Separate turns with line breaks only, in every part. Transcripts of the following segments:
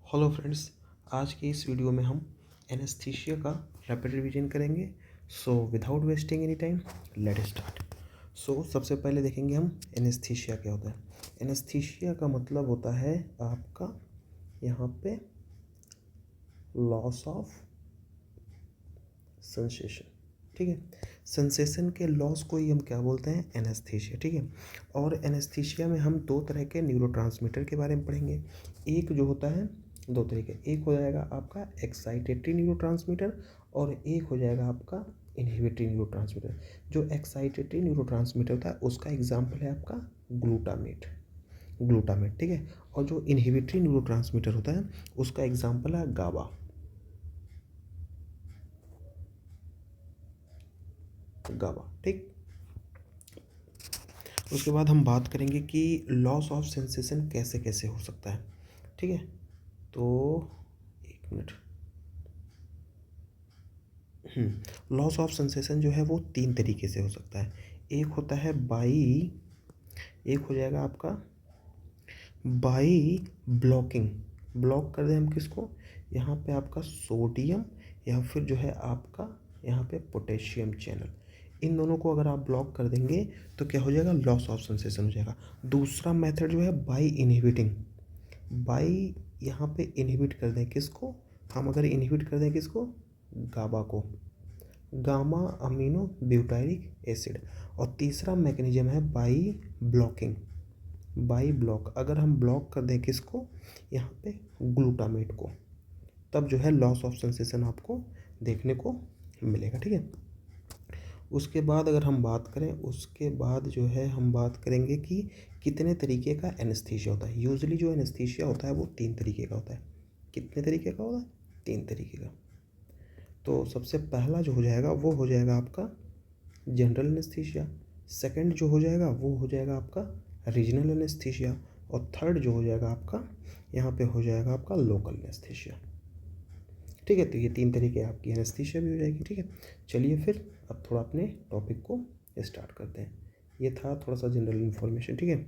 Hello friends, आज की इस वीडियो में हम एनेस्थीसिया का रैपिड रिवीजन करेंगे। So without wasting any time let start. सो सबसे पहले देखेंगे हम एनेस्थीसिया क्या होता है। एनेस्थीसिया का मतलब होता है आपका यहाँ पे लॉस ऑफ सेंसेशन। ठीक है, सेंसेशन के लॉस को ही हम क्या बोलते हैं, एनेस्थीसिया। ठीक है, और एनेस्थीसिया में हम दो तरह के न्यूरोट्रांसमीटर के बारे में पढ़ेंगे। एक जो होता है, दो तरीके, एक हो जाएगा आपका एक्साइटेटरी न्यूरोट्रांसमीटर और एक हो जाएगा आपका इनहिबिटरी न्यूरोट्रांसमीटर। जो एक्साइटेटरी न्यूरोट्रांसमीटर होता है उसका एग्जाम्पल है आपका ग्लूटामेट। ठीक है, और जो इनहिबिटरी न्यूरोट्रांसमीटर होता है उसका एग्जाम्पल है गाबा। ठीक, उसके बाद हम बात करेंगे कि लॉस ऑफ सेंसेशन कैसे कैसे हो सकता है। ठीक है, तो एक मिनट। लॉस ऑफ सेंसेशन जो है वो तीन तरीके से हो सकता है। एक होता है एक हो जाएगा आपका बाई ब्लॉकिंग। ब्लॉक कर दें हम किसको, यहाँ पे आपका सोडियम या फिर जो है आपका यहाँ पे पोटेशियम चैनल, इन दोनों को अगर आप ब्लॉक कर देंगे तो क्या हो जाएगा, लॉस ऑफ सेंसेशन हो जाएगा। दूसरा मेथड जो है बाई इनहिबिटिंग। बाई यहाँ पे इनहिबिट कर दें किसको, हम अगर इनहिबिट कर दें किसको, गाबा को, गामा अमीनो ब्यूटाइरिक एसिड। और तीसरा मैकेनिज्म है बाई ब्लॉकिंग। बाई ब्लॉक, अगर हम ब्लॉक कर दें किसको, यहाँ पे ग्लूटामेट को, तब जो है लॉस ऑफ सेंसेशन आपको देखने को मिलेगा। ठीक है, उसके बाद अगर हम बात करें, उसके बाद जो है हम बात करेंगे कि कितने तरीके का एनेस्थीसिया होता है। यूजुअली जो एनेस्थीसिया होता है वो तीन तरीके का होता है। कितने तरीके का होता है, तीन तरीके का। तो सबसे पहला जो हो जाएगा वो हो जाएगा आपका जनरल एनेस्थीसिया। सेकंड जो हो जाएगा वो हो जाएगा आपका रीजनल एनेस्थीसिया। और थर्ड जो हो जाएगा आपका यहाँ पे हो जाएगा आपका लोकल एनेस्थीसिया। ठीक है, तो ये तीन तरीके आपकी एनेस्थीसिया भी हो जाएगी। ठीक है, चलिए फिर अब थोड़ा अपने टॉपिक को स्टार्ट करते हैं। ये था थोड़ा सा जनरल इन्फॉर्मेशन। ठीक है,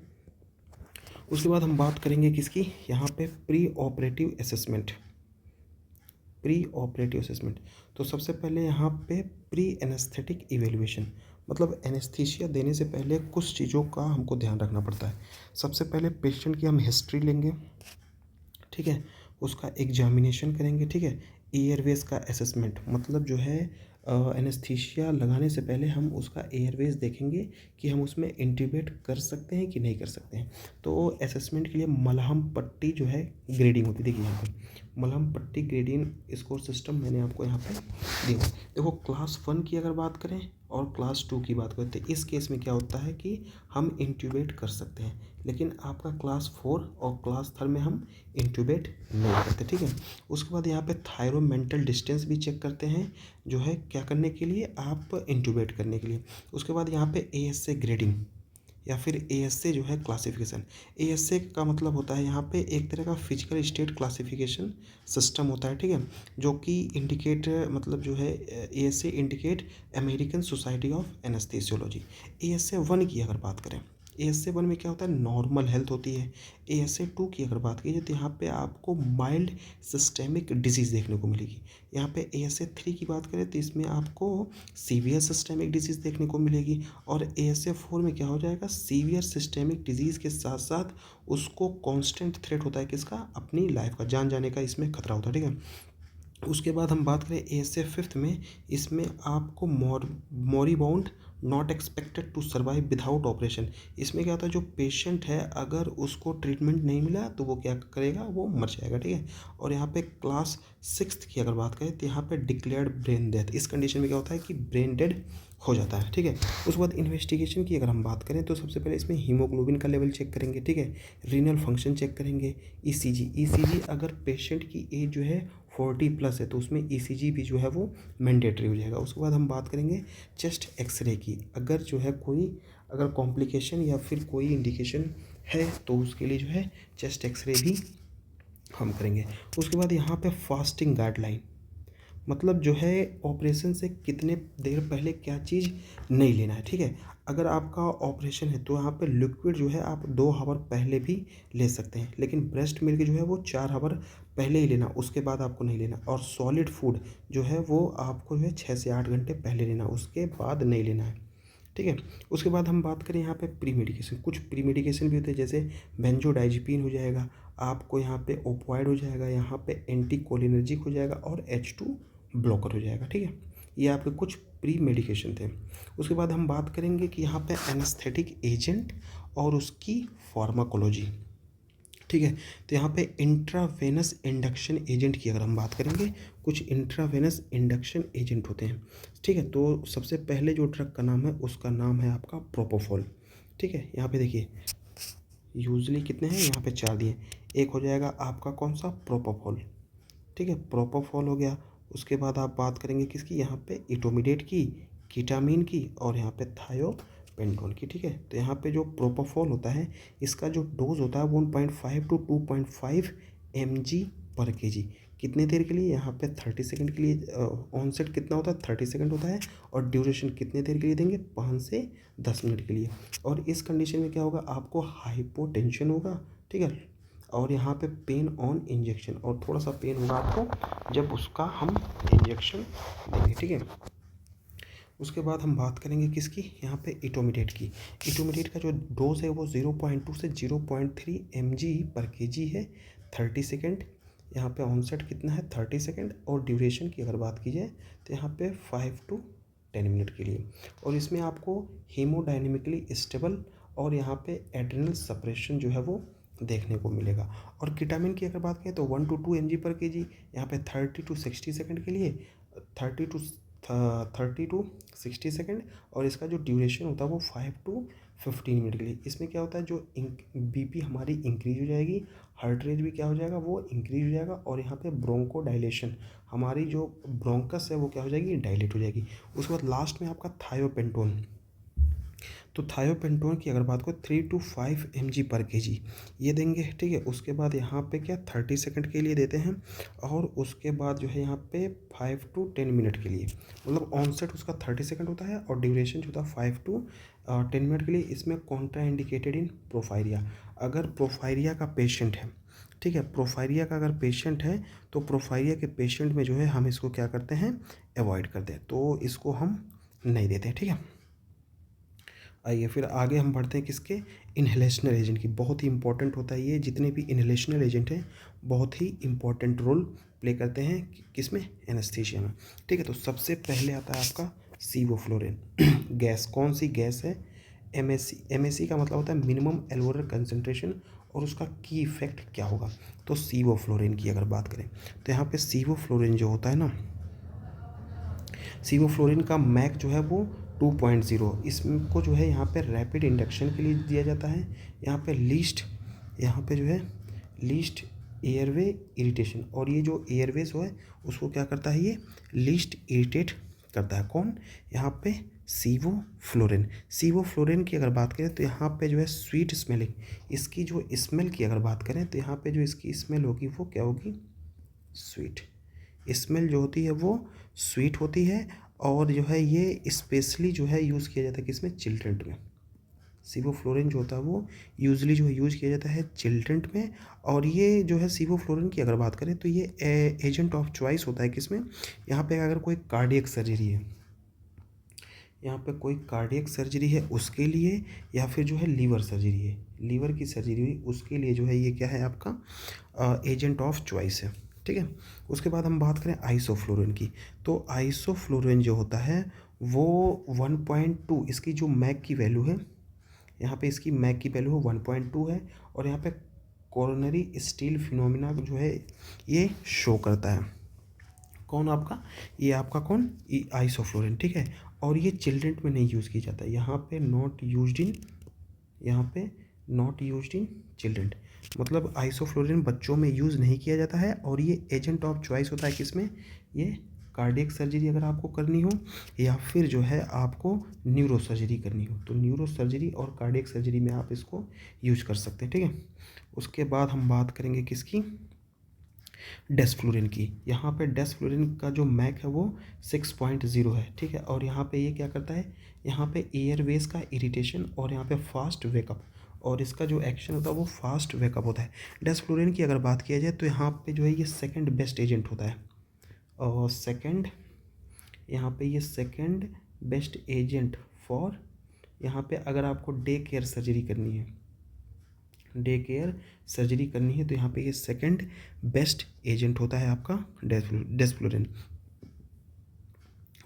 उसके बाद हम बात करेंगे किसकी, यहाँ पे प्री ऑपरेटिव असेसमेंट। तो सबसे पहले यहाँ पे प्री एनेस्थेटिक इवेल्युएशन, मतलब एनेस्थीसिया देने से पहले कुछ चीज़ों का हमको ध्यान रखना पड़ता है। सबसे पहले पेशेंट की हम हिस्ट्री लेंगे। ठीक है, उसका एग्जामिनेशन करेंगे। ठीक है, एयरवेज का असेसमेंट, मतलब जो है एनेस्थीसिया लगाने से पहले हम उसका एयरवेज देखेंगे कि हम उसमें इंट्यूबेट कर सकते हैं कि नहीं कर सकते हैं। तो असेसमेंट के लिए मलहम पट्टी जो है ग्रेडिंग होती है। देखिए यहाँ पर मलहम पट्टी ग्रेडिंग स्कोर सिस्टम मैंने आपको यहाँ पे दिया। देखो क्लास 1 की अगर बात करें और क्लास 2 की बात करें तो इस केस में क्या होता है कि हम इंट्यूबेट कर सकते हैं, लेकिन आपका क्लास 4 और क्लास 3 में हम इंट्यूबेट नहीं करते। ठीक है, उसके बाद यहाँ पे थायरोमेंटल डिस्टेंस भी चेक करते हैं, जो है क्या करने के लिए, आप इंट्यूबेट करने के लिए। उसके बाद यहाँ पे एएसए ग्रेडिंग या फिर एएसए जो है क्लासिफिकेशन। एएसए का मतलब होता है यहाँ पे एक तरह का फिजिकल स्टेट क्लासिफिकेशन सिस्टम होता है। ठीक है, जो कि इंडिकेट, मतलब जो है ASA indicate American society of anaesthesiology. ASA 1 की अगर बात करें, एएसए 1 में क्या होता है, नॉर्मल हेल्थ होती है। एएसए 2 की अगर बात की जाए तो यहाँ पे आपको माइल्ड सिस्टेमिक डिजीज़ देखने को मिलेगी। यहाँ पे एएसए 3 की बात करें तो इसमें आपको सीवियर सिस्टेमिक डिजीज़ देखने को मिलेगी। और एएसए 4 में क्या हो जाएगा, सीवियर सिस्टेमिक डिजीज़ के साथ साथ उसको कांस्टेंट थ्रेट होता है किसका, अपनी लाइफ का, जान जाने का इसमें खतरा होता है। ठीक है, उसके बाद हम बात करें एएसए 5 में, इसमें आपको moribund not expected to survive without operation. इसमें क्या होता है, जो पेशेंट है अगर उसको ट्रीटमेंट नहीं मिला तो वो क्या करेगा, वो मर जाएगा। ठीक है, और यहाँ पे क्लास 6 की अगर बात करें तो यहाँ पे डिक्लेयर्ड ब्रेन डेथ। इस कंडीशन में क्या होता है कि ब्रेन डेड हो जाता है। ठीक है, उसके बाद इन्वेस्टिगेशन की अगर हम बात करें तो सबसे पहले इसमें हीमोग्लोबिन का लेवल चेक करेंगे। ठीक है, रीनल फंक्शन चेक करेंगे, ईसीजी अगर पेशेंट की एज जो है 40+ है तो उसमें ईसीजी भी जो है वो मैंडेटरी हो जाएगा। उसके बाद हम बात करेंगे चेस्ट एक्सरे की, अगर जो है कोई अगर कॉम्प्लिकेशन या फिर कोई इंडिकेशन है तो उसके लिए जो है चेस्ट एक्सरे भी हम करेंगे। उसके बाद यहाँ पे फास्टिंग गाइडलाइन, मतलब जो है ऑपरेशन से कितने देर पहले क्या चीज़ नहीं लेना है, ठीक है। अगर आपका ऑपरेशन है तो यहाँ पे लिक्विड जो है आप 2 आवर पहले भी ले सकते हैं, लेकिन ब्रेस्ट मिल्क जो है वो 4 आवर पहले ही लेना, उसके बाद आपको नहीं लेना। और सॉलिड फूड जो है वो आपको जो है 6 से 8 घंटे पहले लेना, उसके बाद नहीं लेना है, ठीक है। उसके बाद हम बात करें यहाँ पे प्री मेडिकेशन, कुछ प्री मेडिकेशन भी होते हैं, जैसे बेंजोडाइज़ेपिन हो जाएगा, आपको यहाँ पे ओपॉइड हो जाएगा, यहाँ पे एंटी कोलिनर्जिक हो जाएगा और H2 ब्लॉकर हो जाएगा, ठीक है। ये आपके कुछ प्री मेडिकेशन थे। उसके बाद हम बात करेंगे कि यहाँ पे एनेस्थेटिक एजेंट और उसकी फार्माकोलॉजी, ठीक है। तो यहाँ पे इंट्रावेनस इंडक्शन एजेंट की अगर हम बात करेंगे, कुछ इंट्रावेनस इंडक्शन एजेंट होते हैं, ठीक है। तो सबसे पहले जो ड्रग का नाम है उसका नाम है आपका प्रोपोफॉल, ठीक है। यहाँ पे देखिए यूजली कितने हैं, यहाँ पे 4 दिए। एक हो जाएगा आपका कौन सा, प्रोपोफॉल, ठीक है, प्रोपोफॉल हो गया। उसके बाद आप बात करेंगे किसकी, यहाँ पे इटोमिडेट की, कीटामीन की और यहाँ पे थायोपेंटोन की, ठीक है। तो यहाँ पे जो प्रोपोफॉल होता है इसका जो डोज होता है 1.5 to 2.5 mg पर केजी, कितने देर के लिए, यहाँ पे 30 सेकंड के लिए। ऑनसेट कितना होता है, 30 सेकंड होता है, और ड्यूरेशन कितने देर के लिए देंगे, 5 से 10 मिनट के लिए। और इस कंडीशन में क्या होगा, आपको हाइपोटेंशन होगा, ठीक है, और यहाँ पे पेन ऑन इंजेक्शन, और थोड़ा सा पेन होगा आपको जब उसका हम इंजेक्शन देंगे, ठीक है। उसके बाद हम बात करेंगे किसकी, यहाँ पे इटोमिडेट की। इटोमिडेट का जो डोज है वो 0.2 से 0.3 mg पर केजी है, 30 सेकेंड। यहाँ पे ऑनसेट कितना है, 30 सेकेंड, और ड्यूरेशन की अगर बात की जाए तो यहाँ पे 5 to 10 मिनट के लिए। और इसमें आपको हीमोडायनेमिकली स्टेबल और यहाँ पे एड्रेनल सप्रेशन जो है वो देखने को मिलेगा। और कीटामिन की अगर बात करें तो 1 to 2 mg पर केजी, यहाँ पे 30 to 60 सेकेंड के लिए, 30 to 60 सेकेंड। और इसका जो ड्यूरेशन होता है वो 5 to 15 मिनट के लिए। इसमें क्या होता है, जो बीपी हमारी इंक्रीज हो जाएगी, हार्ट रेट भी क्या हो जाएगा, वो इंक्रीज हो जाएगा, और यहाँ पे ब्रोंको डायलेशन, हमारी जो ब्रोंकस है वो क्या हो जाएगी, डायलेट हो जाएगी। उसके बाद लास्ट में आपका थायोपेंटोन। तो थायोपेंटोन की अगर बात करो 3 to 5 mg पर केजी ये देंगे, ठीक है। उसके बाद यहाँ पे क्या 30 सेकंड के लिए देते हैं, और उसके बाद जो है यहाँ पे 5 to 10 मिनट के लिए, मतलब ऑनसेट उसका 30 सेकंड होता है और ड्यूरेशन जो होता है 5 to 10 मिनट के लिए। इसमें कॉन्ट्रा इंडिकेटेड इन प्रोफायरिया, अगर प्रोफायरिया का पेशेंट है, ठीक है, प्रोफायरिया का अगर पेशेंट है तो प्रोफायरिया के पेशेंट में जो है हम इसको क्या करते हैं, अवॉइड करते हैं, तो इसको हम नहीं देते हैं, ठीक है। आइए फिर आगे हम बढ़ते हैं किसके, इन्हेलेशनल एजेंट की। बहुत ही इंपॉर्टेंट होता है ये, जितने भी इन्हेलेशनल एजेंट हैं बहुत ही इंपॉर्टेंट रोल प्ले करते हैं किसमें, एनेस्थीसिया में, ठीक है। तो सबसे पहले आता है आपका सीवोफ्लोरिन गैस। कौन सी गैस है, एमएससी का मतलब होता है मिनिमम एल्वोलर कंसंट्रेशन, और उसका की इफेक्ट क्या होगा। तो सीवोफ्लोरिन की अगर बात करें तो यहाँ पे सीवोफ्लोरिन जो होता है ना, सीवोफ्लोरिन का मैक जो है वो 2.0, इसको जो है यहाँ पे रैपिड इंडक्शन के लिए दिया जाता है। यहाँ पे यहाँ पे जो है लीस्ट एयरवे इरिटेशन, और ये जो एयरवेज है उसको क्या करता है, ये लीस्ट इरिटेट करता है। कौन, यहाँ पे सीवोफ्लोरिन। सीवोफ्लोरिन की अगर बात करें तो यहाँ पे जो है स्वीट स्मेलिंग, इसकी जो स्मेल की अगर बात करें तो यहाँ पे जो इसकी स्मेल होगी वो क्या होगी, स्वीट। स्मेल जो होती है वो स्वीट होती है, और जो है ये स्पेशली जो है यूज़ किया जाता है किसमें, चिल्ड्रन में। सीवोफ्लोरिन जो होता है वो यूजली जो है यूज़ किया जाता है चिल्ड्रन में। और ये जो है सीवोफ्लोरिन की अगर बात करें तो ये एजेंट ऑफ चॉइस होता है किसमें, यहाँ पे अगर कोई कार्डियक सर्जरी है, यहाँ पे कोई कार्डियक सर्जरी है उसके लिए, या फिर जो है लीवर सर्जरी है, लीवर की सर्जरी हुई उसके लिए जो है ये क्या है आपका एजेंट ऑफ चॉइस है, ठीक है। उसके बाद हम बात करें आइसोफ्लोरिन की, तो आइसोफ्लोरिन जो होता है वो 1.2, इसकी जो मैक की वैल्यू है, यहाँ पे इसकी मैक की वैल्यू 1.2 है, और यहाँ पे कोरोनरी स्टील फिनोमिना जो है ये शो करता है। कौन आपका, ये आपका कौन, ये आइसोफ्लोरिन, ठीक है। और ये चिल्ड्रन में नहीं यूज़ किया जाता, यहाँ पे नॉट यूज्ड इन चिल्ड्रन, मतलब आइसोफ्लोरिन बच्चों में यूज़ नहीं किया जाता है। और ये एजेंट ऑफ चॉइस होता है किसमें, ये कार्डियक सर्जरी अगर आपको करनी हो, या फिर जो है आपको न्यूरो सर्जरी करनी हो, तो न्यूरो सर्जरी और कार्डियक सर्जरी में आप इसको यूज कर सकते हैं, ठीक है। उसके बाद हम बात करेंगे किसकी, डेस्फ्लोरिन की। यहाँ पे डेस्फ्लोरिन का जो मैक है वो 6.0 है, ठीक है। और यहाँ पे ये क्या करता है, यहाँ पे एयरवेज का इरिटेशन और यहाँ पे फास्ट वेकअप, और इसका जो एक्शन होता है वो फास्ट वेकअप होता है। डेस्फ्लोरिन की अगर बात किया जाए तो यहाँ पे जो है ये सेकंड बेस्ट एजेंट होता है, और यहाँ पे ये सेकंड बेस्ट एजेंट फॉर, यहाँ पे अगर आपको डे केयर सर्जरी करनी है, तो यहाँ पे ये सेकंड बेस्ट एजेंट होता है आपका डेस्फ्लोरिन।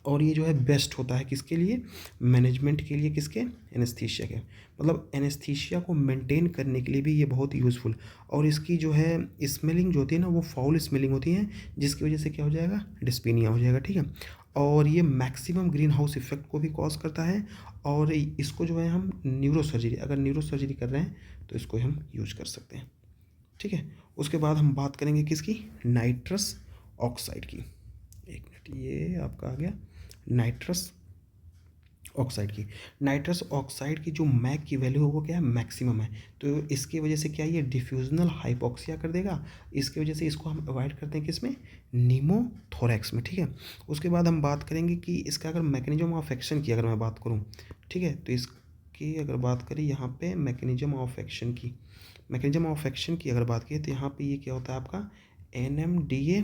और ये जो है बेस्ट होता है किसके लिए, मैनेजमेंट के लिए, किसके, एनेस्थीसिया के, मतलब एनेस्थीसिया को मेंटेन करने के लिए भी ये बहुत यूज़फुल। और इसकी जो है स्मेलिंग जो होती है ना वो फाउल स्मेलिंग होती है, जिसकी वजह से क्या हो जाएगा, डिस्पीनिया हो जाएगा, ठीक है। और ये मैक्सिमम ग्रीन हाउस इफेक्ट को भी कॉज करता है। और इसको जो है हम न्यूरो सर्जरी, अगर न्यूरो सर्जरी कर रहे हैं तो इसको हम यूज कर सकते हैं, ठीक है। उसके बाद हम बात करेंगे किसकी, नाइट्रस ऑक्साइड की। एक मिनट, ये आपका आ गया नाइट्रस ऑक्साइड की। नाइट्रस ऑक्साइड की जो मैक की वैल्यू है वो क्या है, मैक्सिमम है। तो इसकी वजह से क्या, ये डिफ्यूजनल हाइपोक्सिया कर देगा। इसकी वजह से इसको हम अवॉइड करते हैं किसमें, नीमोथोरैक्स में, ठीक है। उसके बाद हम बात करेंगे कि इसका अगर मैकेनिज्म ऑफ एक्शन की अगर मैं बात करूँ, ठीक है, तो इसकी अगर बात करें यहाँ पे मैकेनिज्म ऑफ एक्शन की अगर बात की तो यहाँ पे ये क्या होता है आपका NMDA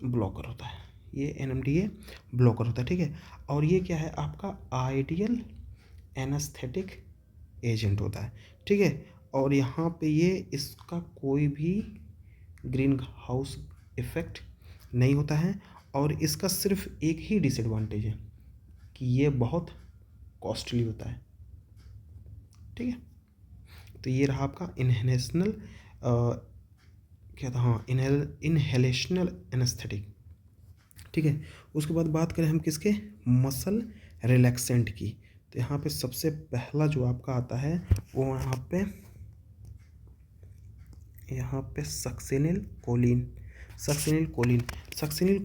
ब्लॉकर होता है, ये NMDA ब्लॉकर होता है, ठीक है। और ये क्या है आपका आइडियल एनेस्थेटिक एजेंट होता है, ठीक है। और यहाँ पे ये इसका कोई भी ग्रीन हाउस इफेक्ट नहीं होता है। और इसका सिर्फ एक ही डिसएडवांटेज है कि ये बहुत कॉस्टली होता है, ठीक है। तो ये रहा आपका इनहेलेशनल क्या था, हाँ, इनहेलेशनल एनेस्थेटिक, ठीक है। उसके बाद बात करें हम किसके, मसल रिलैक्सेंट की। तो यहाँ पे सबसे पहला जो आपका आता है वो यहाँ पे सक्सिनिल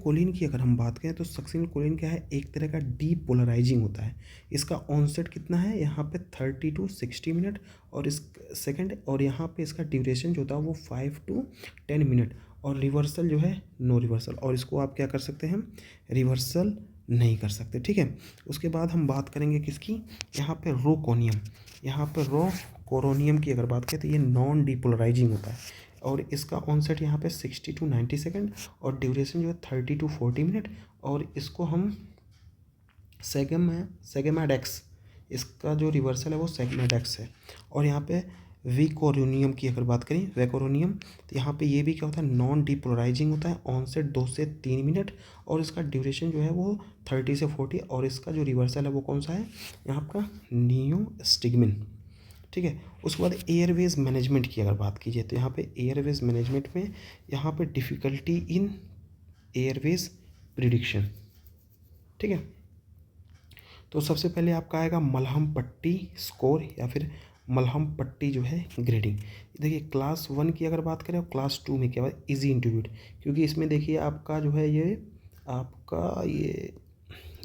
कोलिन की अगर हम बात करें तो सक्सिनिल कोलिन क्या है, एक तरह का डीपोलराइजिंग होता है। इसका ऑनसेट कितना है, यहाँ पे 30 to 60 मिनट और इस सेकंड, और यहाँ पे इसका ड्यूरेशन जो होता है वो 5 to 10 मिनट, और रिवर्सल जो है नो रिवर्सल, और इसको आप क्या कर सकते हैं, रिवर्सल नहीं कर सकते, ठीक है। उसके बाद हम बात करेंगे किसकी, यहाँ पे रोकोरोनियम की अगर बात करें तो ये नॉन डीपोलराइजिंग होता है, और इसका ऑनसेट यहाँ पे 60 to 90 सेकेंड और ड्यूरेशन जो है 30 to 40 मिनट, और इसको हम सेगमेडेक्स, इसका जो रिवर्सल है वो सेगमेडेक्स है। और यहाँ पे वेकोरोनियम की अगर बात करें, तो यहाँ पे ये भी क्या होता है, नॉन डीपोलराइजिंग होता है, ऑनसेट 2 से 3 मिनट, और इसका ड्यूरेशन जो है वो 30 से 40, और इसका जो रिवर्सल है वो कौन सा है, यहाँ का नियोस्टिग्मिन, ठीक है। उसके बाद एयरवेज मैनेजमेंट की अगर बात कीजिए तो यहाँ पे एयरवेज मैनेजमेंट में यहाँ पे डिफ़िकल्टी इन एयरवेज प्रिडिक्शन, ठीक है। तो सबसे पहले आपका आएगा मलहम पट्टी स्कोर या फिर मलहम पट्टी जो है ग्रेडिंग। देखिए क्लास 1 की अगर बात करें और क्लास 2 में क्या है, इजी इंटूबिट, क्योंकि इसमें देखिए आपका जो है ये आपका ये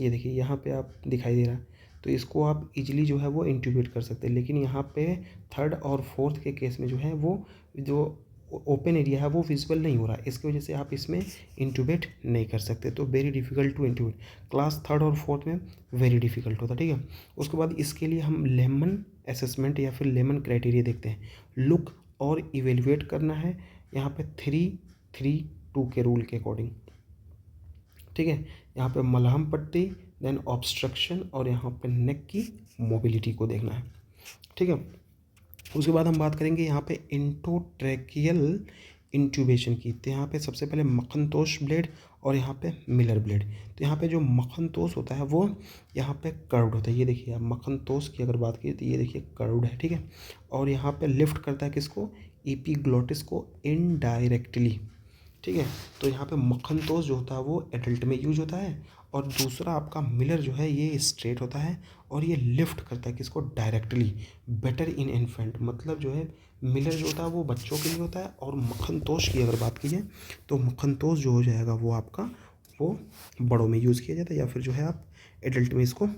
देखिए यहाँ पे आप दिखाई दे रहा है, तो इसको आप इजीली जो है वो इंट्यूबेट कर सकते हैं। लेकिन यहाँ पे 3rd और 4th के केस में जो है वो जो ओपन एरिया है वो विजिबल नहीं हो रहा है, इसकी वजह से आप इसमें इंट्यूबेट नहीं कर सकते, तो very difficult to intubate. Class 3rd और 4th में वेरी डिफ़िकल्ट होता है, ठीक है। उसके बाद इसके लिए हम लेमन असेसमेंट या फिर लेमन क्राइटेरिया देखते हैं। लुक और इवेल्युएट करना है यहाँ पे 3-3-2 के रूल के अकॉर्डिंग, ठीक है। यहाँ पे मलहम पट्टी, देन ऑब्स्ट्रक्शन, और यहाँ पे नेक की मोबिलिटी को देखना है, ठीक है। उसके बाद हम बात करेंगे यहाँ पे इंट्रोट्रैकियल इंट्यूबेशन की। तो यहाँ पे सबसे पहले मखनतोश ब्लेड और यहाँ पे मिलर ब्लेड। तो यहाँ पे जो मखनतोश होता है वो यहाँ पे कर्व्ड होता है, ये देखिए आप मखनतोश की अगर बात की तो ये देखिए कर्व्ड है, ठीक है। और यहाँ पे लिफ्ट करता है किसको, एपिग्लोटिस को इनडायरेक्टली, ठीक है। तो यहाँ पे मखनतोश जो होता है वो एडल्ट में यूज होता है, और दूसरा आपका मिलर जो है ये स्ट्रेट होता है और ये लिफ्ट करता है किसको, डायरेक्टली, बेटर इन इन्फेंट, मतलब जो है मिलर जो होता है वो बच्चों के लिए होता है, और मखनतोश की अगर बात कीजिए तो मखनतोश जो हो जाएगा वो आपका वो बड़ों में यूज़ किया जाता है, या फिर जो है आप एडल्ट में इसको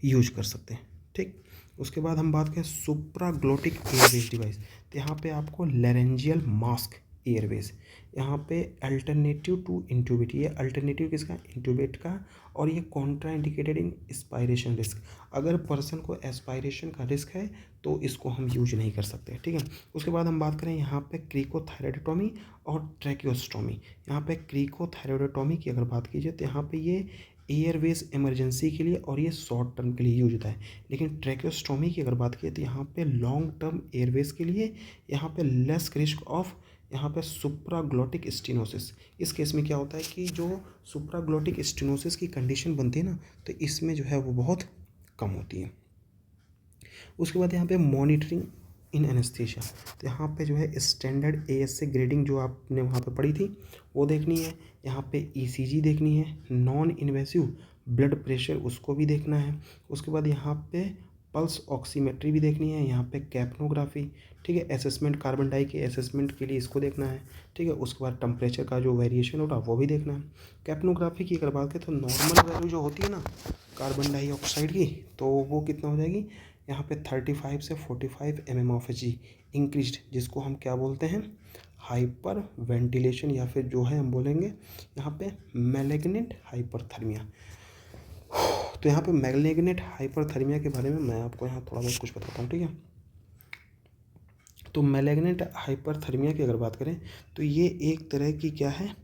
यूज कर सकते हैं, ठीक। उसके बाद हम बात करें सुप्राग्लोटिक एयरवेज डिवाइस, तो यहाँ पे आपको लेरेंजियल मास्क एयरवेज, यहाँ पे अल्टरनेटिव टू इंट्यूबेट, ये अल्टरनेटिव किसका, इंट्यूबेट का, और ये Contra indicated in aspiration risk, अगर पर्सन को एस्पायरेशन का रिस्क है तो इसको हम यूज नहीं कर सकते, ठीक है। उसके बाद हम बात करें यहाँ पे क्रिकोथायरॉयडेक्टोमी और ट्रैकियोस्टोमी, यहाँ पे क्रिकोथायरॉयडेक्टोमी की अगर बात कीजिए तो यहाँ पे ये एयरवेज इमरजेंसी के लिए और ये शॉर्ट टर्म के लिए यूज होता है, लेकिन ट्रैकियोस्टोमी की अगर बात की तो यहाँ पे लॉन्ग टर्म एयरवेज के लिए यहाँ पे लेस रिस्क ऑफ यहाँ पे सुप्राग्लोटिक स्टेनोसिस। इस केस में क्या होता है कि जो सुप्राग्लोटिक स्टेनोसिस की कंडीशन बनती है ना, तो इसमें जो है वो बहुत कम होती है। उसके बाद यहाँ पे मॉनिटरिंग इन एनेस्थीसिया, तो यहाँ पे जो है स्टैंडर्ड एएस से ग्रेडिंग जो आपने वहाँ पे पढ़ी थी वो देखनी है, यहाँ पे ईसीजी देखनी है, नॉन इन्वेसिव ब्लड प्रेशर उसको भी देखना है, उसके बाद यहाँ पे पल्स ऑक्सीमेट्री भी देखनी है, यहाँ पे कैप्नोग्राफी, ठीक है, असेसमेंट कार्बन डाई के असेसमेंट के लिए इसको देखना है, ठीक है। उसके बाद टेम्परेचर का जो वेरिएशन होगा वो भी देखना है। कैप्नोग्राफी की अगर बात करें तो नॉर्मल वैल्यू जो होती है ना कार्बन डाइऑक्साइड की, तो वो कितना हो जाएगी यहाँ पे 35 से 45 mmHg इंक्रीज्ड, जिसको हम क्या बोलते हैं, हाइपर वेंटिलेशन, या फिर जो है हम बोलेंगे यहाँ पे मैलिग्नेंट हाइपरथर्मिया। तो यहाँ पे मैलिग्नेंट हाइपरथर्मिया के बारे में मैं आपको यहाँ थोड़ा बहुत कुछ बताता हूँ, ठीक है। तो मैलिग्नेंट हाइपरथर्मिया की अगर बात करें तो ये एक तरह की क्या है,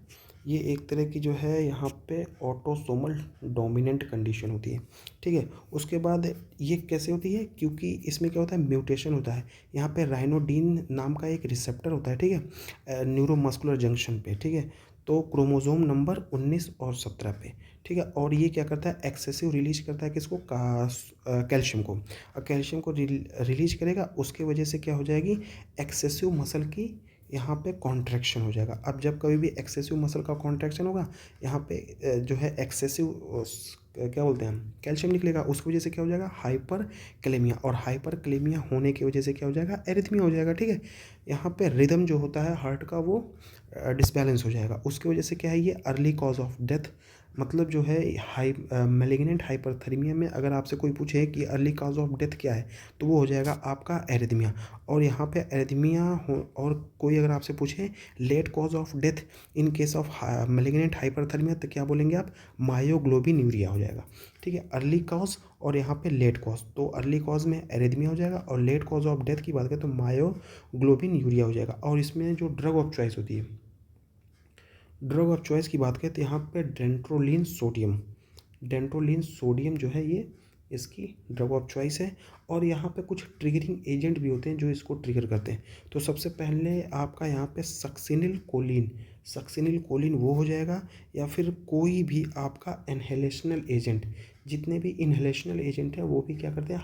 ये एक तरह की जो है यहाँ पे ऑटोसोमल डोमिनेंट कंडीशन होती है, ठीक है। उसके बाद ये कैसे होती है, क्योंकि इसमें क्या होता है, म्यूटेशन होता है, यहाँ पे राइनोडिन नाम का एक रिसेप्टर होता है, ठीक है, न्यूरोमस्कुलर जंक्शन पे, ठीक है, तो क्रोमोसोम नंबर 19 और 17 पे, ठीक है। और ये क्या करता है, एक्सेसिव रिलीज करता है किसको, कैल्शियम को, और कैल्शियम को रिलीज करेगा, उसके वजह से क्या हो जाएगी, एक्सेसिव मसल की यहाँ पे कॉन्ट्रैक्शन हो जाएगा। अब जब कभी भी एक्सेसिव मसल का कॉन्ट्रैक्शन होगा, यहाँ पे जो है एक्सेसिव क्या बोलते हैं हम, कैल्शियम निकलेगा, उसकी वजह से क्या हो जाएगा, हाइपर क्लेमिया, और हाइपर क्लेमिया होने की वजह से क्या हो जाएगा, एरिथमिया हो जाएगा, ठीक है। यहाँ पे रिदम जो होता है हार्ट का वो डिसबैलेंस हो जाएगा, उसकी वजह से क्या है, ये अर्ली कॉज ऑफ डेथ, मतलब जो है मैलिग्नेंट हाइपरथर्मिया में अगर आपसे कोई पूछे कि अर्ली कॉज ऑफ डेथ क्या है, तो वो हो जाएगा आपका एरिथमिया। और यहाँ पे एरिथमिया हो, और कोई अगर आपसे पूछे late cause of death in case of malignant hyperthermia, तो क्या बोलेंगे आप, मायोग्लोबिनूरिया हो जाएगा, ठीक है। अर्ली कॉज और यहाँ पे लेट कॉज, तो अर्ली कॉज में एरिथमिया हो जाएगा, और लेट कॉज ऑफ डेथ की बात करें तो मायोग्लोबिनूरिया हो जाएगा। और इसमें जो ड्रग ऑफ चॉइस होती है, ड्रग ऑफ चॉइस की बात करें तो यहाँ पे डेंट्रोलिन सोडियम जो है ये इसकी ड्रग ऑफ चॉइस है। और यहाँ पे कुछ ट्रिगरिंग एजेंट भी होते हैं जो इसको ट्रिगर करते हैं। तो सबसे पहले आपका यहाँ पे सक्सिनिल कोलिन वो हो जाएगा, या फिर कोई भी आपका इन्हेलेशनल एजेंट, जितने भी इन्हेलेशनल एजेंट हैं वो भी क्या करते हैं,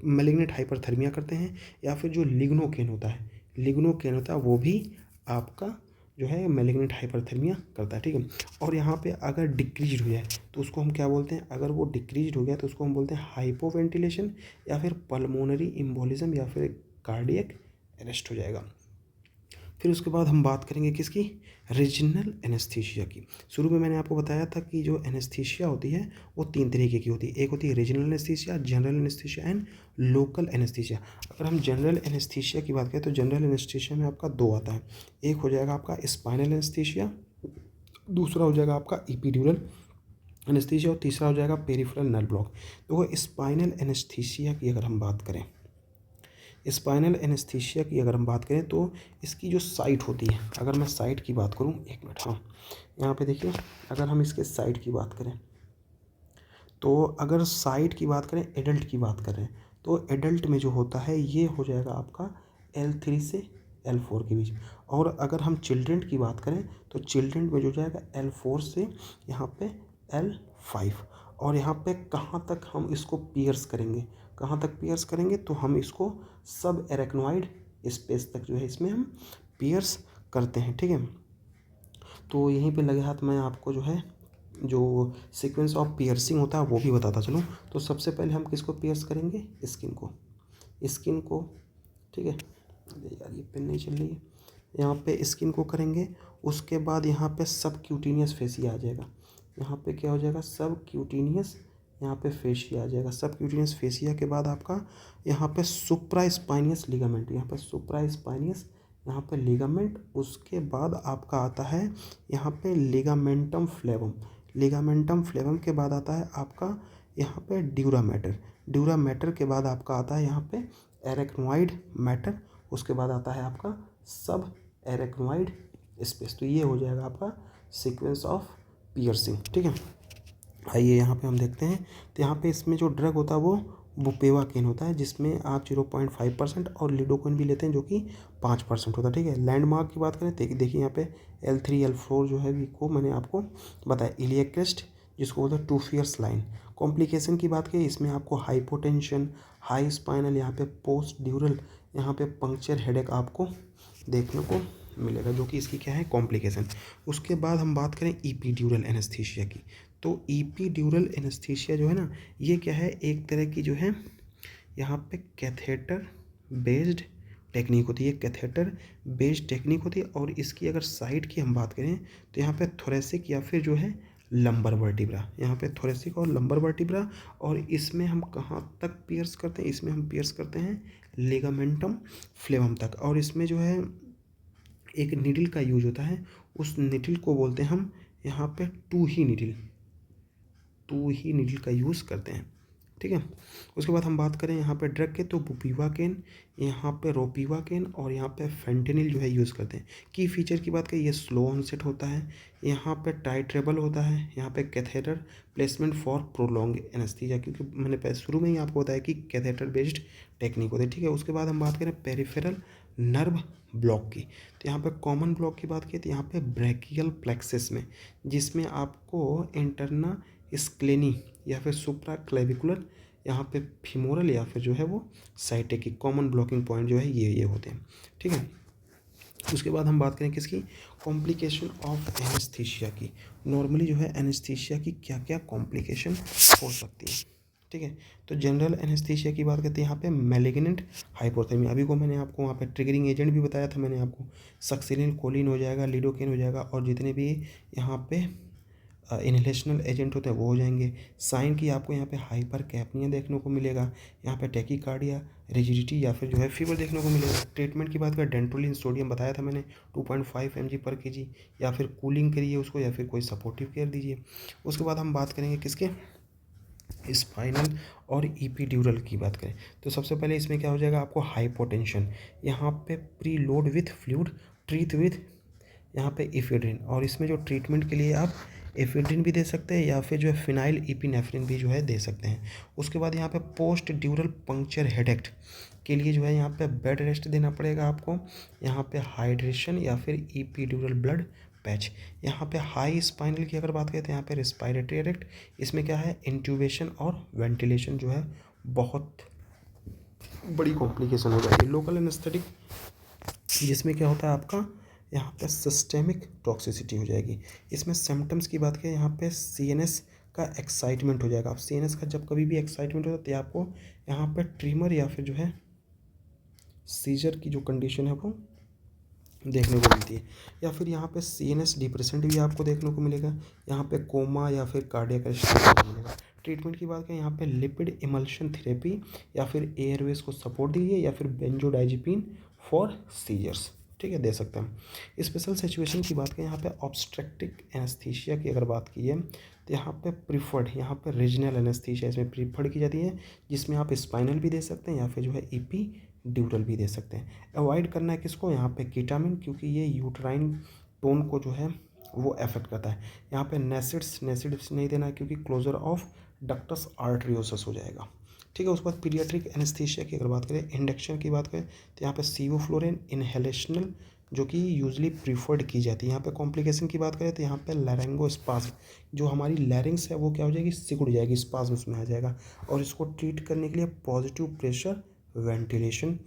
मैलिग्नेंट हाइपरथर्मिया करते हैं। या फिर जो लिग्नोकेन होता है वो भी आपका जो है मैलिग्नेंट हाइपरथर्मिया करता है, ठीक है। और यहाँ पे अगर डिक्रीज हो जाए तो उसको हम क्या बोलते हैं, अगर वो डिक्रीज हो गया तो उसको हम बोलते हैं हाइपोवेंटिलेशन, या फिर पल्मोनरी इम्बोलिज्म, या फिर कार्डियक अरेस्ट हो जाएगा। फिर उसके बाद हम बात करेंगे किसकी, रीजनल एनेस्थीसिया की। शुरू में मैंने आपको बताया था कि जो एनेस्थीसिया होती है वो 3 तरीके की होती है, एक होती है regional anaesthesia, general anaesthesia and local anaesthesia. अगर हम जनरल एनेस्थीसिया की बात करें तो जनरल एनेस्थीसिया में आपका 2 आता है, एक हो जाएगा आपका स्पाइनल एनेस्थीसिया, दूसरा हो जाएगा आपका इपीड्यूरल एनेस्थीसिया, और तीसरा हो जाएगा पेरिफेरल नर्व ब्लॉक। तो स्पाइनल एनेस्थीसिया की अगर हम बात करें, स्पाइनल एनेस्थीसिया की अगर हम बात करें तो इसकी जो साइट होती है, अगर मैं साइट की बात करूं, एक मिनट, हाँ यहाँ पे देखिए, अगर हम इसके साइट की बात करें तो अगर साइट की बात करें, एडल्ट की बात करें तो एडल्ट में जो होता है ये हो जाएगा आपका L3 से L4 के बीच। और अगर हम चिल्ड्रेन की बात करें तो चिल्ड्रेन में जो जाएगा L4 से यहाँ पे L5। और यहाँ पे कहाँ तक हम इसको पियर्स करेंगे, कहाँ तक पियर्स करेंगे, तो हम इसको सब एरेक्नोइड स्पेस तक जो है इसमें हम पियर्स करते हैं, ठीक है। तो यहीं पे लगे हाथ मैं आपको जो है जो सीक्वेंस ऑफ पियर्सिंग होता है वो भी बताता चलूँ। तो सबसे पहले हम किसको पियर्स करेंगे, स्किन को, ठीक है। अरे यार ये पेन नहीं चल रही है, यहाँ पे स्किन को करेंगे। उसके बाद यहाँ पे सब क्यूटीनियस फेसिया आ जाएगा, यहाँ पे क्या हो जाएगा, सब क्यूटीनियस यहाँ पे फेशिया आ जाएगा। सबक्यूटेनियस फेशिया के बाद आपका यहाँ पे सुप्रास्पाइनियस लिगामेंट, यहाँ पे सुप्रास्पाइनियस, यहाँ पे लिगामेंट। उसके बाद आपका आता है यहाँ पे लिगामेंटम फ्लेवम। लिगामेंटम फ्लेवम के बाद आता है आपका यहाँ पे ड्यूरा मैटर। ड्यूरा मैटर के बाद आपका आता है यहाँ पे एरेक्नोइड मैटर। उसके बाद आता है आपका सब एरेक्नोइड स्पेस। तो ये हो जाएगा आपका सीक्वेंस ऑफ पियर्सिंग। ठीक है, आइए यहाँ पे हम देखते हैं। तो यहाँ पे इसमें जो ड्रग होता है वो बुपेवाकेन होता है, जिसमें आप 0.5% और लिडोकेन भी लेते हैं जो कि 5% होता है। ठीक है, लैंडमार्क की बात करें देखिए यहाँ पे L3 L4 जो है को मैंने आपको बताया। इलियक क्रेस्ट जिसको बोलते हैं 2 फियर्स लाइन। कॉम्प्लिकेशन की बात करें इसमें आपको हाइपोटेंशन, हाई स्पाइनल, यहाँ पे पोस्ट ड्यूरल, यहाँ पे पंक्चर हेडेक आपको देखने को मिलेगा, जो कि इसकी क्या है कॉम्प्लिकेशन। उसके बाद हम बात करें ईपीड्यूरल एनेस्थीसिया की। तो ईपीड्यूरल एनेस्थीसिया जो है ना, ये क्या है, एक तरह की जो है यहाँ पे कैथेटर बेस्ड टेक्निक होती है। कैथेटर बेस्ड टेक्निक होती है और इसकी अगर साइड की हम बात करें तो यहाँ पे थोरेसिक या फिर जो है लंबर वर्टिब्रा, यहाँ पे थोरेसिक और लंबर वर्टिब्रा। और इसमें हम कहाँ तक पियर्स करते हैं, इसमें हम पियर्स करते हैं लिगामेंटम फ्लेवम तक। और इसमें जो है एक निडल का यूज होता है, उस निडल को बोलते हैं हम यहाँ पे टू ही निडल का यूज़ करते हैं। ठीक है, उसके बाद हम बात करें यहाँ पे ड्रग के, तो बुपीवाकेन, यहाँ पे रोपीवाकेन और यहाँ पे फेंटेनिल जो है यूज़ करते हैं। की फीचर की बात करें, ये स्लो ऑनसेट होता है, यहाँ पे टाइट्रेबल होता है, यहाँ पे catheter placement for prolong anaesthesia, क्योंकि मैंने शुरू में ही आपको बताया कि कैथेटर बेस्ड टेक्निक होती है। ठीक है, उसके बाद हम बात करें पेरिफेरल नर्व ब्लॉक की। तो यहाँ पे कॉमन ब्लॉक की बात की तो यहाँ पे ब्रैकियल प्लेक्सस में, जिसमें आपको इंटरना स्क्लेनी या फिर सुप्रा क्लेविकुलर, यहाँ पे फीमोरल या फिर जो है वो साइटे की कॉमन ब्लॉकिंग पॉइंट जो है ये होते हैं। ठीक है, उसके बाद हम बात करें किसकी, कॉम्प्लिकेशन ऑफ एनेस्थीसिया की। नॉर्मली जो है एनेस्थीसिया की क्या क्या कॉम्प्लिकेशन हो सकती है। ठीक है, तो जनरल एनेस्थीसिया की बात करते हैं यहाँ पे मैलिग्नेंट हाइपोथर्मिया। अभी को मैंने आपको वहाँ पे ट्रिगरिंग एजेंट भी बताया था मैंने आपको, सक्सिनिल कोलिन हो जाएगा, लिडोकेन हो जाएगा, और जितने भी यहाँ पे इनहेलेशनल एजेंट होते हैं वो हो जाएंगे। साइन की आपको यहाँ पे हाइपर कैपनिया देखने को मिलेगा, यहाँ पे टैकीकार्डिया, रिजिडिटी या फिर जो है फीवर देखने को मिलेगा। ट्रीटमेंट की बात करें डेंट्रोलिन सोडियम बताया था मैंने 2.5 mg/kg, या फिर कूलिंग करिए उसको या फिर कोई सपोर्टिव केयर दीजिए। उसके बाद हम बात करेंगे किसके, स्पाइनल और ईपीड्यूरल की बात करें तो सबसे पहले इसमें क्या हो जाएगा, आपको हाइपोटेंशन, यहाँ पे pre load with fluid, treat with यहाँ पे इफेड्रिन, और इसमें जो ट्रीटमेंट के लिए आप एफेड्रिन भी दे सकते हैं या फिर जो है फिनाइल इपिनेफ्रिन भी जो है दे सकते हैं। उसके बाद यहाँ पे पोस्ट ड्यूरल पंक्चर हेडेक्ट के लिए जो है यहाँ पे बेड रेस्ट देना पड़ेगा आपको, यहाँ पे हाइड्रेशन या फिर इपीड्यूरल ब्लड पैच। यहाँ पे हाई स्पाइनल की अगर बात करें तो यहाँ पे रेस्पिरेटरी अरेस्ट, इसमें क्या है इंट्यूबेशन और वेंटिलेशन जो है बहुत बड़ी कॉम्प्लिकेशन हो जाएगी। लोकल एनेस्थेटिक जिसमें क्या होता है आपका यहाँ पे सिस्टेमिक टॉक्सिसिटी हो जाएगी। इसमें सिम्टम्स की बात करें यहाँ पे सीएनएस का एक्साइटमेंट हो जाएगा। आप सीएनएस का जब कभी भी एक्साइटमेंट होता है तो आपको यहाँ पे ट्रीमर या फिर जो है सीजर की जो कंडीशन है वो देखने को मिलती है, या फिर यहाँ पे सीएनएस डिप्रेसेंट भी आपको देखने को मिलेगा, यहाँ पे कोमा या फिर कार्डियक अरेस्ट देखने को मिलेगा। ट्रीटमेंट की बात करें यहाँ पे लिपिड इमल्शन थेरेपी या फिर एयरवेज को सपोर्ट दीजिए या फिर बेंजोडाइजिपिन फॉर सीजर्स, ठीक है, दे सकते हैं। स्पेशल सिचुएशन की बात करें यहाँ पे ऑब्स्ट्रक्टिव एनेस्थीसिया की अगर बात की है तो यहाँ पे प्रीफर्ड, यहाँ पे रीजनल एनेस्थीसिया इसमें प्रीफर्ड की जाती है, जिसमें आप स्पाइनल भी दे सकते हैं या फिर जो है ईपी ड्यूरल भी दे सकते हैं। अवॉइड करना है किसको, यहाँ पे कीटामिन, क्योंकि ये यूट्राइन टोन को जो है वो अफेक्ट करता है। यहाँ पे नेसिड्स नहीं देना है क्योंकि क्लोजर ऑफ डक्टस आर्टरियोसस हो जाएगा। ठीक है, उसके बाद पीडियाट्रिक एनेस्थीसिया की अगर बात करें, इंडक्शन की बात करें तो यहाँ पे सीवोफ्लोरिन इनहेलेशनल जो कि यूजली प्रीफर्ड की जाती है। यहाँ पे कॉम्प्लिकेशन की बात करें तो यहाँ पे लैरिंगोस्पाज्म, जो हमारी लैरिंग्स है वो क्या हो जाएगी, सिकुड़ जाएगी, स्पाज्म उसमें आ जाएगा, और इसको ट्रीट करने के लिए पॉजिटिव प्रेशर वेंटिलेशन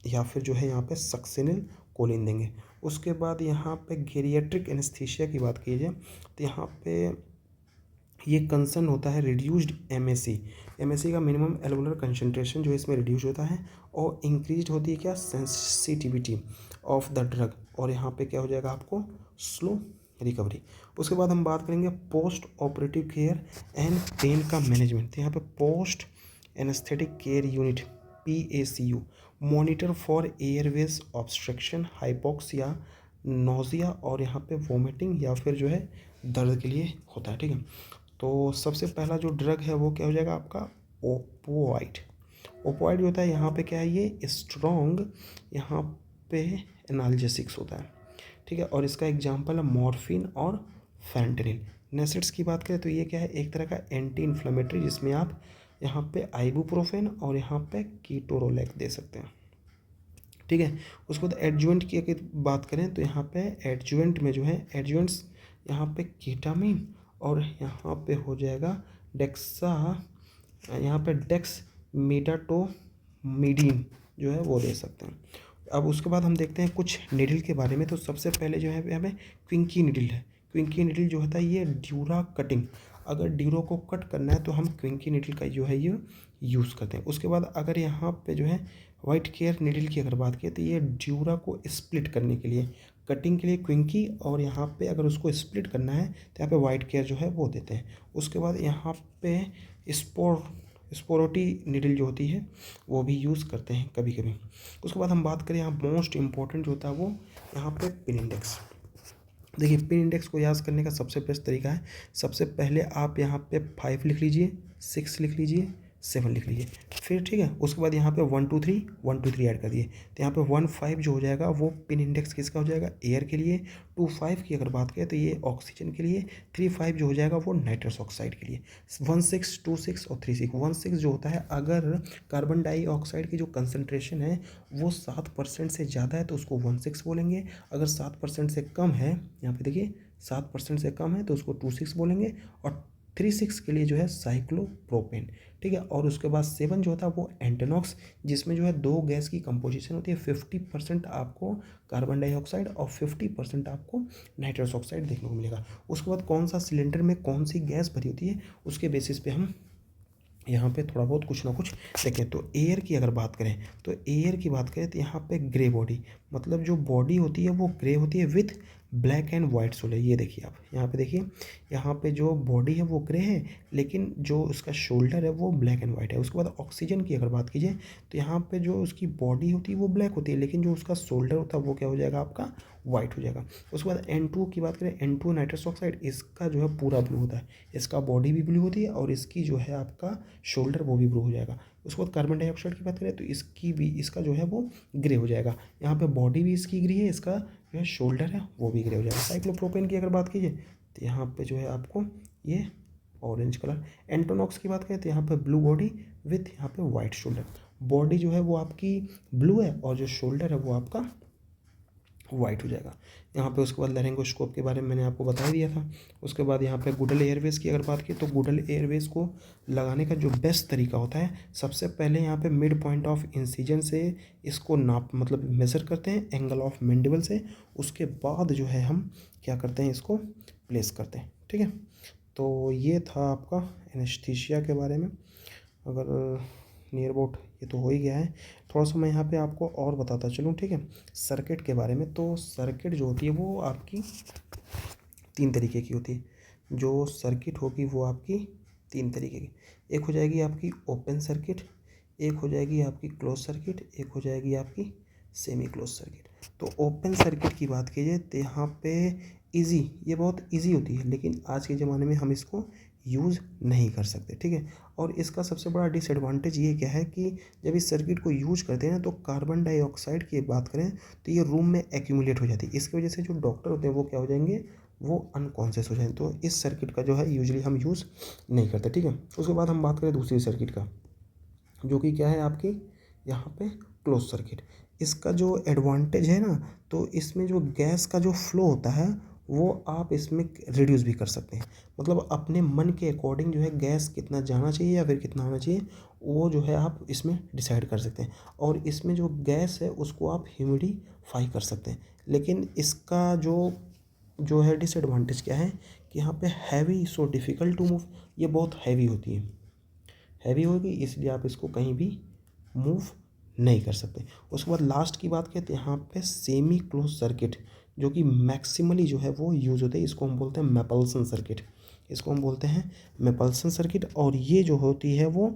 या फिर जो है यहाँ पे सक्सिनिल कोलिन देंगे। उसके बाद यहाँ पे गेरिएट्रिक एनेस्थीसिया की बात की जाए तो यहाँ पे ये कंसर्न होता है रिड्यूस्ड एमएसी का मिनिमम एल्वुलर कंसंट्रेशन जो इसमें रिड्यूस होता है, और इंक्रीज होती है क्या, सेंसिटिविटी ऑफ द ड्रग, और यहाँ पे क्या हो जाएगा आपको स्लो रिकवरी। उसके बाद हम बात करेंगे post operative care and pain का मैनेजमेंट। तो यहाँ पे post anaesthetic care unit PACU monitor for airways obstruction, hypoxia, nausea और यहाँ पे वोमिटिंग या फिर जो है दर्द के लिए होता है। ठीक है, तो सबसे पहला जो ड्रग है वो क्या हो जाएगा आपका ओपोइड। ओपोइड जो होता है यहाँ पे क्या है, ये स्ट्रॉन्ग यहाँ पे एनाल्जेसिक्स होता है। ठीक है, और इसका एग्जांपल है मॉर्फिन और फैंटेनिल। नेसेट्स की बात करें तो ये क्या है, एक तरह का एंटी इन्फ्लेमेटरी जिसमें आप यहाँ पे आइबुप्रोफेन और यहाँ पे कीटोरोलेक दे सकते हैं। ठीक है, उसके बाद एडजुवेंट की अगर बात करें तो यहाँ पे एडजुवेंट में जो है एडजुवेंट्स यहाँ पे कीटामिन और यहाँ पे हो जाएगा डेक्सा, यहाँ पे डेक्स मेटाटोमीडिन जो है वो दे सकते हैं। अब उसके बाद हम देखते हैं कुछ निडल के बारे में। तो सबसे पहले जो है हमें क्विंकी निडल है। क्विंकी निडल जो होता है ये ड्यूरा कटिंग, अगर ड्यूरो को कट करना है तो हम क्विंकी निडल का जो है ये यूज़ करते हैं। उसके बाद अगर यहाँ पे जो है वाइट केयर निडल की अगर बात करें तो ये ड्यूरा को स्प्लिट करने के लिए, कटिंग के लिए क्विंकी, और यहाँ पे अगर उसको स्प्लिट करना है तो यहाँ पे वाइट केयर जो है वो देते हैं। उसके बाद यहाँ पे स्पोरोटी निडल जो होती है वो भी यूज़ करते हैं कभी कभी। उसके बाद हम बात करें यहाँ मोस्ट इम्पॉर्टेंट जो होता है वो यहाँ पे पिन इंडेक्स। देखिए पिन इंडेक्स को याद करने का सबसे बेस्ट तरीका है, सबसे पहले आप यहाँ पे 5 लिख लीजिए, 6 लिख लीजिए, 7 लिख लीजिए, फिर ठीक है उसके बाद यहाँ पे 1 2 3 ऐड कर दिए तो यहाँ पे 1 5 जो हो जाएगा वो पिन इंडेक्स किसका हो जाएगा, एयर के लिए। 2 5 की अगर बात करें तो ये ऑक्सीजन के लिए। 3 5 जो हो जाएगा वो नाइट्रस ऑक्साइड के लिए। 1 6 2 6 और 3 6। 1 6 जो होता है अगर कार्बन डाइऑक्साइड की जो कंसनट्रेशन है वो 7% से ज़्यादा है तो उसको 1 6 बोलेंगे। अगर 7% से कम है, यहाँ पे देखिए 7% से कम है तो उसको 2 6 बोलेंगे। और 3 6 के लिए जो है साइक्लोप्रोपेन। ठीक है, और उसके बाद 7 जो होता है वो एंटेनॉक्स, जिसमें जो है 2 गैस की कंपोजिशन होती है। 50% आपको कार्बन डाइऑक्साइड और 50% आपको नाइट्रस ऑक्साइड देखने को मिलेगा। उसके बाद कौन सा सिलेंडर में कौन सी गैस भरी होती है उसके बेसिस पे हम यहाँ पे थोड़ा बहुत कुछ ना कुछ देखें। तो एयर की अगर बात करें तो एयर की बात करें तो यहाँ पे ग्रे बॉडी, मतलब जो बॉडी होती है वो ग्रे होती है with black and white shoulder. ये देखिए आप यहाँ पे देखिए, यहाँ पे जो बॉडी है वो ग्रे है लेकिन जो उसका शोल्डर है वो ब्लैक एंड वाइट है। उसके बाद ऑक्सीजन की अगर बात कीजिए तो यहाँ पे जो उसकी बॉडी होती है वो ब्लैक होती है लेकिन जो उसका शोल्डर होता है वो क्या हो जाएगा आपका वाइट हो जाएगा। उसके बाद N2 की बात करें, N2 नाइट्रस ऑक्साइड, इसका जो है पूरा ब्लू होता है, इसका बॉडी भी ब्लू होती है और इसकी जो है आपका शोल्डर वो भी ब्लू हो जाएगा। उसके बाद कार्बन डाइऑक्साइड की बात करें तो इसकी भी, इसका जो है वो ग्रे हो जाएगा, यहाँ पे बॉडी भी इसकी ग्रे है, इसका जो है शोल्डर है वो भी ग्रे हो जाएगा। साइक्लोप्रोपेन की अगर बात कीजिए तो यहाँ पे जो है आपको ये ऑरेंज कलर। एंटोनॉक्स की बात करें तो यहाँ पे ब्लू बॉडी विथ यहाँ पे वाइट शोल्डर। बॉडी जो है वो आपकी ब्लू है और जो शोल्डर है वो आपका वाइट हो जाएगा यहाँ पे। उसके बाद लैरिंगोस्कोप के बारे में मैंने आपको बता दिया था। उसके बाद यहाँ पे गुडल एयरवेज की अगर बात की तो गुडल एयरवेज को लगाने का जो बेस्ट तरीका होता है, सबसे पहले यहाँ पे मिड पॉइंट ऑफ इंसिजन से इसको नाप मतलब मेज़र करते हैं एंगल ऑफ मैंडिबल से। उसके बाद जो है हम क्या करते हैं, इसको प्लेस करते हैं। ठीक है, तो ये था आपका एनेस्थीसिया के बारे में। अगर नियर अबाउट ये तो हो ही गया है, थोड़ा सा मैं यहाँ पे आपको और बताता चलूँ। ठीक है, सर्किट के बारे में। तो सर्किट जो होती है वो आपकी 3 तरीके की होती है। जो सर्किट होगी वो आपकी 3 तरीके की, एक हो जाएगी आपकी ओपन सर्किट, एक हो जाएगी आपकी क्लोज सर्किट, एक हो जाएगी आपकी सेमी क्लोज सर्किट। तो ओपन सर्किट की बात कीजिए तो यहाँ पे इजी, ये बहुत इजी होती है लेकिन आज के ज़माने में हम इसको यूज़ नहीं कर सकते। ठीक है, और इसका सबसे बड़ा डिसएडवांटेज ये क्या है कि जब इस सर्किट को यूज करते हैं ना तो कार्बन डाइऑक्साइड की बात करें तो ये रूम में एक्यूमुलेट हो जाती है। इसकी वजह से जो डॉक्टर होते हैं वो क्या हो जाएंगे, वो अनकॉन्शियस हो जाएंगे। तो इस सर्किट का जो है यूजली हम यूज़ नहीं करते। ठीक है, उसके बाद हम बात करें दूसरी सर्किट का, जो कि क्या है आपकी यहाँ पे क्लोज सर्किट। इसका जो एडवांटेज है ना, तो इसमें जो गैस का जो फ्लो होता है वो आप इसमें रिड्यूस भी कर सकते हैं। मतलब अपने मन के अकॉर्डिंग जो है गैस कितना जाना चाहिए या फिर कितना आना चाहिए वो जो है आप इसमें डिसाइड कर सकते हैं। और इसमें जो गैस है उसको आप ह्यूमिडिफाई कर सकते हैं। लेकिन इसका जो है डिसएडवांटेज क्या है कि यहाँ पे heavy, so difficult to move, ये बहुत हैवी होती है, हैवी होगी इसलिए आप इसको कहीं भी मूव नहीं कर सकते। उसके बाद लास्ट की बात करें तो यहाँ पे सेमी क्लोज सर्किट जो कि मैक्सिमली जो है वो यूज़ होते हैं, इसको हम बोलते हैं मैपल्सन सर्किट, इसको हम बोलते हैं मैपल्सन सर्किट। और ये जो होती है वो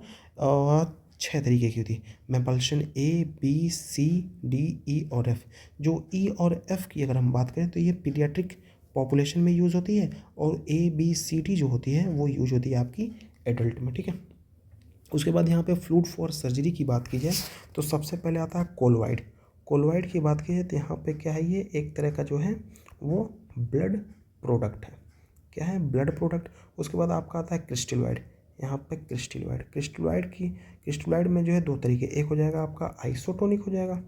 6 तरीके की होती है, मैपल्सन A B C D E और एफ। जो ई और एफ की अगर हम बात करें तो ये पीडियाट्रिक पॉपुलेशन में यूज़ होती है, और ए बी सी डी जो होती है वो यूज होती है आपकी एडल्ट में, ठीक है। उसके बाद यहाँ पे फ्लूइड फॉर सर्जरी की बात की जाए तो सबसे पहले आता है कोलवाइड। कोलवाइड की बात की जाए तो यहाँ पे क्या है, ये एक तरह का जो है वो ब्लड प्रोडक्ट है, क्या है, ब्लड प्रोडक्ट। उसके बाद आपका आता है क्रिस्टलवाइड, यहाँ पे क्रिस्टलवाइड में जो है दो तरीके, एक हो जाएगा आपका आइसोटोनिक हो जाएगा,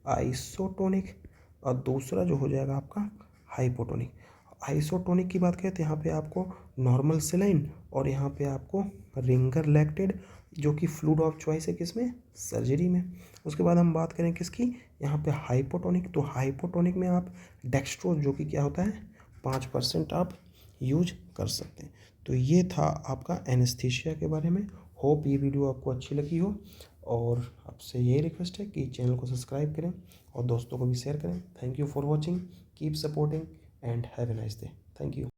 आइसोटोनिक, और दूसरा जो हो जाएगा आपका हाइपोटोनिक। आइसोटोनिक की बात करें तो यहाँ पे आपको नॉर्मल सेलाइन, और यहाँ पे आपको रिंगर लैक्टेड, जो कि फ्लूइड ऑफ चॉइस है किसमें, सर्जरी में। उसके बाद हम बात करें किसकी, यहाँ पे हाइपोटोनिक, तो हाइपोटोनिक में आप डेक्स्ट्रोज, जो कि क्या होता है 5% आप यूज कर सकते हैं। तो ये था आपका एनेस्थीसिया के बारे में। होप ये वीडियो आपको अच्छी लगी हो, और आपसे यही रिक्वेस्ट है कि चैनल को सब्सक्राइब करें और दोस्तों को भी शेयर करें। Thank you for watching, keep supporting and have a nice day. Thank you.